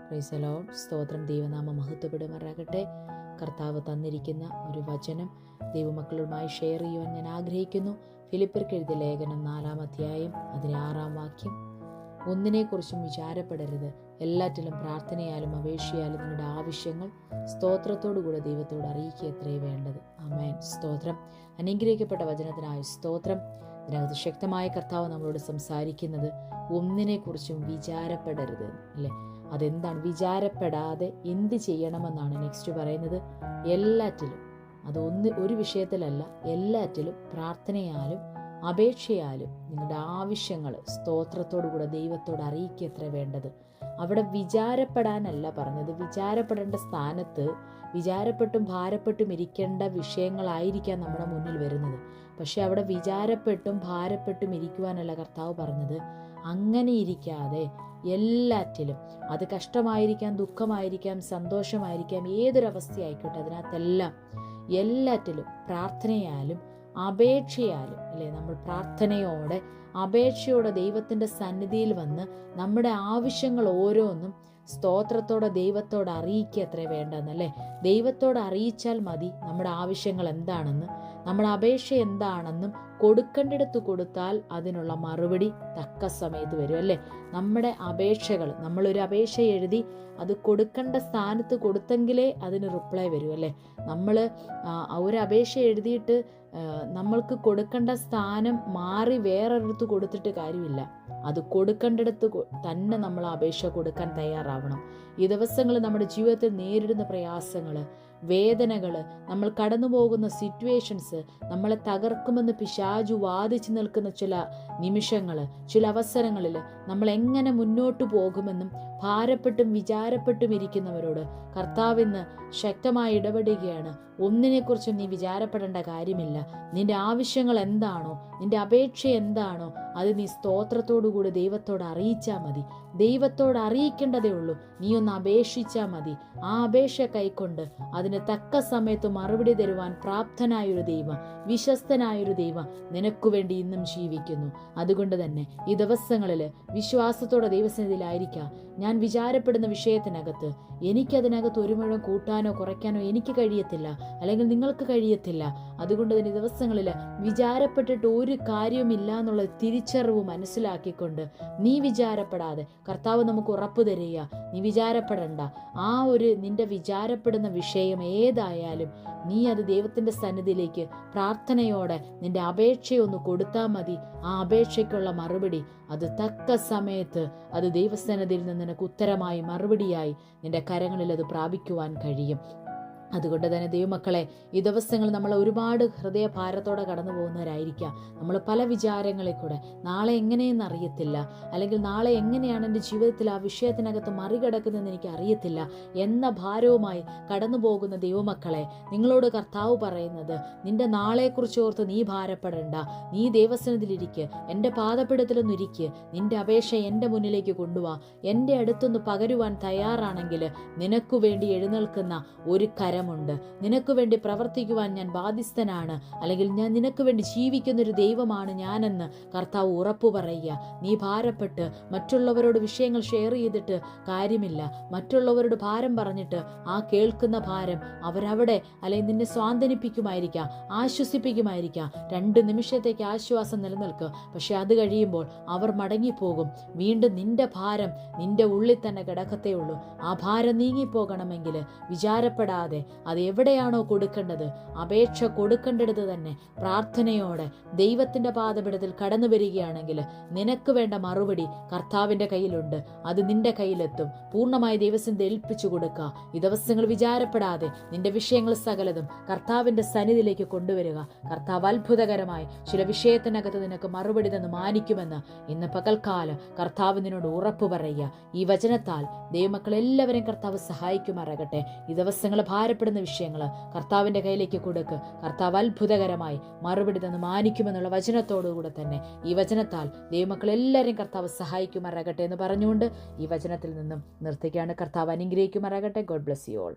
Praise the Lord. സ്തോത്രം. ദൈവനാമം മഹത്വപ്പെടുമാറാകട്ടെ. കർത്താവ് തന്നിരിക്കുന്ന ഒരു വചനം ദൈവമക്കളുമായി ഷെയർ ചെയ്യുവാൻ ഞാൻ ആഗ്രഹിക്കുന്നു. ഫിലിപ്പിയർക്ക് എഴുതിയ ലേഖനം 4-ാം അധ്യായം അതിലെ 6-ാം വാക്യം. ഒന്നിനെക്കുറിച്ചും വിചാരപ്പെടരുത്, എല്ലാറ്റിലും പ്രാർത്ഥനയാലും അപേക്ഷയാലും നിങ്ങളുടെ ആവശ്യങ്ങൾ സ്തോത്രത്തോടുകൂടെ ദൈവത്തോട് അറിയിക്കുക എത്രയേ വേണ്ടത്. ആമേൻ. സ്തോത്രം. അനുഗ്രഹിക്കപ്പെട്ട വചനത്തിനായി സ്തോത്രം. ഇതിനകത്ത് ശക്തമായ കർത്താവ് നമ്മളോട് സംസാരിക്കുന്നത് ഒന്നിനെക്കുറിച്ചും വിചാരപ്പെടരുത് അല്ലേ. അതെന്താണ്? വിചാരപ്പെടാതെ എന്ത് ചെയ്യണമെന്നാണ് നെക്സ്റ്റ് പറയുന്നത്. എല്ലാറ്റിലും, ഒരു വിഷയത്തിലല്ല, എല്ലാറ്റിലും പ്രാർത്ഥനയാലും അപേക്ഷയാലും നിങ്ങളുടെ ആവശ്യങ്ങൾ സ്തോത്രത്തോടുകൂടെ ദൈവത്തോട് അറിയിക്കുക എത്ര വേണ്ടത്. അവിടെ വിചാരപ്പെടാനല്ല പറഞ്ഞത്. വിചാരപ്പെടേണ്ട സ്ഥാനത്ത് വിചാരപ്പെട്ടും ഭാരപ്പെട്ടും ഇരിക്കേണ്ട വിഷയങ്ങളായിരിക്കാം നമ്മുടെ മുന്നിൽ വരുന്നത്. പക്ഷെ അവിടെ വിചാരപ്പെട്ടും ഭാരപ്പെട്ടും ഇരിക്കുവാനല്ല കർത്താവ് പറഞ്ഞത്. അങ്ങനെ ഇരിക്കാതെ എല്ലാറ്റിലും, അത് കഷ്ടമായിരിക്കാം, ദുഃഖമായിരിക്കാം, സന്തോഷമായിരിക്കാം, ഏതൊരവസ്ഥയായിക്കോട്ടെ, അതിനകത്തെല്ലാം എല്ലാറ്റിലും പ്രാർത്ഥനയാലും അപേക്ഷയാലും അല്ലേ, നമ്മൾ പ്രാർത്ഥനയോടെ അപേക്ഷയോടെ ദൈവത്തിൻ്റെ സന്നിധിയിൽ വന്ന് നമ്മുടെ ആവശ്യങ്ങൾ ഓരോന്നും സ്തോത്രത്തോടെ ദൈവത്തോട് അറിയിക്കുക എത്രേ വേണ്ടെന്നല്ലേ. ദൈവത്തോട് അറിയിച്ചാൽ മതി നമ്മുടെ ആവശ്യങ്ങൾ എന്താണെന്ന്, നമ്മുടെ അപേക്ഷ എന്താണെന്നും കൊടുക്കേണ്ടിടത്ത് കൊടുത്താൽ അതിനുള്ള മറുപടി തക്ക സമയത്ത് വരും അല്ലേ. നമ്മുടെ അപേക്ഷകൾ, നമ്മളൊരു അപേക്ഷ എഴുതി അത് കൊടുക്കേണ്ട സ്ഥാനത്ത് കൊടുത്തെങ്കിലേ അതിന് റിപ്ലൈ വരും അല്ലേ. നമ്മൾ ഒരു അപേക്ഷ എഴുതിയിട്ട് നമ്മൾക്ക് കൊടുക്കേണ്ട സ്ഥാനം മാറി വേറൊരിടത്ത് കൊടുത്തിട്ട് കാര്യമില്ല. അത് കൊടുക്കേണ്ടിടത്ത് തന്നെ നമ്മൾ അപേക്ഷ കൊടുക്കാൻ തയ്യാറാവണം. ഈ ദിവസങ്ങളിൽ നമ്മുടെ ജീവിതത്തിൽ നേരിടുന്ന പ്രയാസങ്ങൾ, വേദനകൾ, നമ്മൾ കടന്നു പോകുന്ന സിറ്റുവേഷൻസ്, നമ്മളെ തകർക്കുമെന്ന് പിശാചു വാദിച്ചു നിൽക്കുന്ന ചില നിമിഷങ്ങൾ, ചില അവസരങ്ങളിൽ നമ്മൾ എങ്ങനെ മുന്നോട്ട് പോകുമെന്നും ഭാരപ്പെട്ടും വിചാരപ്പെട്ടും ഇരിക്കുന്നവരോട് കർത്താവിന്ന് ശക്തമായി ഇടപെടുകയാണ്. ഒന്നിനെക്കുറിച്ചും നീ വിചാരപ്പെടേണ്ട കാര്യമില്ല. നിന്റെ ആവശ്യങ്ങൾ എന്താണോ, നിന്റെ അപേക്ഷ എന്താണോ, അത് നീ സ്തോത്രത്തോടുകൂടി ദൈവത്തോട് അറിയിച്ചാൽ മതി. ദൈവത്തോട് അറിയിക്കേണ്ടതേ ഉള്ളൂ. നീ ഒന്ന് അപേക്ഷിച്ചാൽ മതി. ആ അപേക്ഷ കൈക്കൊണ്ട് അതിന് തക്ക സമയത്ത് മറുപടി തരുവാൻ പ്രാപ്തനായൊരു ദൈവം, വിശ്വസ്തനായൊരു ദൈവം നിനക്കു വേണ്ടി ഇന്നും ജീവിക്കുന്നു. അതുകൊണ്ട് തന്നെ ഈ ദിവസങ്ങളിൽ വിശ്വാസത്തോടെ ദൈവസന്നിധിയിലായിരിക്കാം. ഞാൻ വിചാരപ്പെടുന്ന വിഷയത്തിനകത്ത് എനിക്കതിനകത്ത് ഒരു മുഴം കൂട്ടാനോ കുറയ്ക്കാനോ എനിക്ക് കഴിയത്തില്ല, അല്ലെങ്കിൽ നിങ്ങൾക്ക് കഴിയത്തില്ല. അതുകൊണ്ട് തന്നെ ഈ ദിവസങ്ങളിൽ വിചാരപ്പെട്ടിട്ട് ഒരു കാര്യവുമില്ല എന്നുള്ള തിരിച്ചറിവ് മനസ്സിലാക്കിക്കൊണ്ട് നീ വിചാരപ്പെടാതെ കർത്താവ് നമുക്ക് ഉറപ്പ് തരിക. നീ വിചാരപ്പെടണ്ട. നിന്റെ വിചാരപ്പെടുന്ന വിഷയം ഏതായാലും നീ അത് ദൈവത്തിൻ്റെ സന്നിധിയിലേക്ക് പ്രാർത്ഥനയോടെ നിന്റെ അപേക്ഷയൊന്ന് കൊടുത്താൽ മതി. ആ അപേക്ഷയ്ക്കുള്ള മറുപടി അത് തക്ക സമയത്ത് അത് ദൈവസന്നിധിയിൽ നിന്ന് നിനക്ക് ഉത്തരമായി മറുപടിയായി നിന്റെ കരങ്ങളിൽ അത് പ്രാപിക്കുവാൻ കഴിയും. അതുകൊണ്ട് തന്നെ ദൈവമക്കളെ, ഈ ദിവസങ്ങൾ നമ്മൾ ഒരുപാട് ഹൃദയഭാരത്തോടെ കടന്നു പോകുന്നവരായിരിക്കാം. നമ്മൾ പല വിചാരങ്ങളിൽ കൂടെ നാളെ എങ്ങനെയെന്ന് അറിയത്തില്ല, അല്ലെങ്കിൽ നാളെ എങ്ങനെയാണ് എൻ്റെ ജീവിതത്തിൽ ആ വിഷയത്തിനകത്ത് മറികടക്കുന്നതെന്ന് എനിക്ക് അറിയത്തില്ല എന്ന ഭാരവുമായി കടന്നു പോകുന്ന ദൈവമക്കളെ, നിങ്ങളോട് കർത്താവ് പറയുന്നത്, നിന്റെ നാളെക്കുറിച്ച് ഓർത്ത് നീ ഭാരപ്പെടേണ്ട. നീ ദൈവസന്നിധിയിലിരിക്കുക, എൻ്റെ പാദപീഠത്തിലൊന്നും ഇരിക്കുക, നിന്റെ അപേക്ഷ എൻ്റെ മുന്നിലേക്ക് കൊണ്ടുപോവാ. എൻ്റെ അടുത്തൊന്ന് പകരുവാൻ തയ്യാറാണെങ്കിൽ നിനക്കു വേണ്ടി എഴുന്നേൽക്കുന്ന ഒരു കരമുണ്ട്. നിനക്ക് വേണ്ടി പ്രവർത്തിക്കുവാൻ ഞാൻ ബാധ്യസ്ഥനാണ്, അല്ലെങ്കിൽ ഞാൻ നിനക്ക് വേണ്ടി ജീവിക്കുന്നൊരു ദൈവമാണ് ഞാനെന്ന് കർത്താവ് ഉറപ്പു പറയുക. നീ ഭാരപ്പെട്ട് മറ്റുള്ളവരോട് വിഷയങ്ങൾ ഷെയർ ചെയ്തിട്ട് കാര്യമില്ല. മറ്റുള്ളവരോട് ഭാരം പറഞ്ഞിട്ട് ആ കേൾക്കുന്ന ഭാരം അവരവിടെ അല്ലെങ്കിൽ നിന്നെ സ്വാന്തനിപ്പിക്കുമായിരിക്കാം, ആശ്വസിപ്പിക്കുമായിരിക്കാം. 2 നിമിഷത്തേക്ക് ആശ്വാസം നിലനിൽക്കുക. പക്ഷെ അത് കഴിയുമ്പോൾ അവർ മടങ്ങിപ്പോകും. വീണ്ടും നിന്റെ ഭാരം നിന്റെ ഉള്ളിൽ തന്നെ കിടക്കത്തേ ഉള്ളൂ. ആ ഭാരം നീങ്ങിപ്പോകണമെങ്കിൽ വിചാരപ്പെടാതെ അത് എവിടെയാണോ കൊടുക്കേണ്ടത്, അപേക്ഷ കൊടുക്കേണ്ടത് തന്നെ പ്രാർത്ഥനയോടെ ദൈവത്തിൻ്റെ പാദപീഠത്തിൽ കടന്നു വരികയാണെങ്കിൽ നിനക്ക് വേണ്ട മറുപടി കർത്താവിൻ്റെ കയ്യിലുണ്ട്. അത് നിന്റെ കയ്യിലെത്തും. പൂർണ്ണമായി ദൈവസന്നിധിയിൽ ഏൽപ്പിച്ചു കൊടുക്കുക. ഈ ദിവസങ്ങൾ വിചാരപ്പെടാതെ നിന്റെ വിഷയങ്ങൾ സകലതും കർത്താവിൻ്റെ സന്നിധിയിലേക്ക് കൊണ്ടുവരിക. കർത്താവ് അത്ഭുതകരമായി ചില വിഷയത്തിനകത്ത് നിനക്ക് മറുപടി തന്ന് മാനിക്കുമെന്ന് ഇന്ന് പകൽക്കാലം കർത്താവ് നിന്നോട് ഉറപ്പ് പറയുക. ഈ വചനത്താൽ ദൈവമക്കൾ എല്ലാവരെയും കർത്താവ് സഹായിക്കുമാറാകട്ടെ. ഈ ദിവസങ്ങൾ ഭാരപ്പെടുന്ന വിഷയങ്ങൾ കർത്താവിൻ്റെ കയ്യിലേക്ക് കൊടുക്ക്. കർത്താവ് അത്ഭുതകരമായി മറുപടി തന്ന് മാനിക്കുമെന്നുള്ള വചനത്തോടുകൂടെ തന്നെ ഈ വചനത്താൽ ദൈവമക്കൾ എല്ലാവരെയും കർത്താവ് സഹായിക്കുമാറാകട്ടെ എന്ന് പറഞ്ഞുകൊണ്ട് ഈ വചനത്തിൽ നിന്നും നിർത്തിക്കുകയാണ്. കർത്താവ് അനുഗ്രഹിക്കുമാറാകട്ടെ. God bless you all.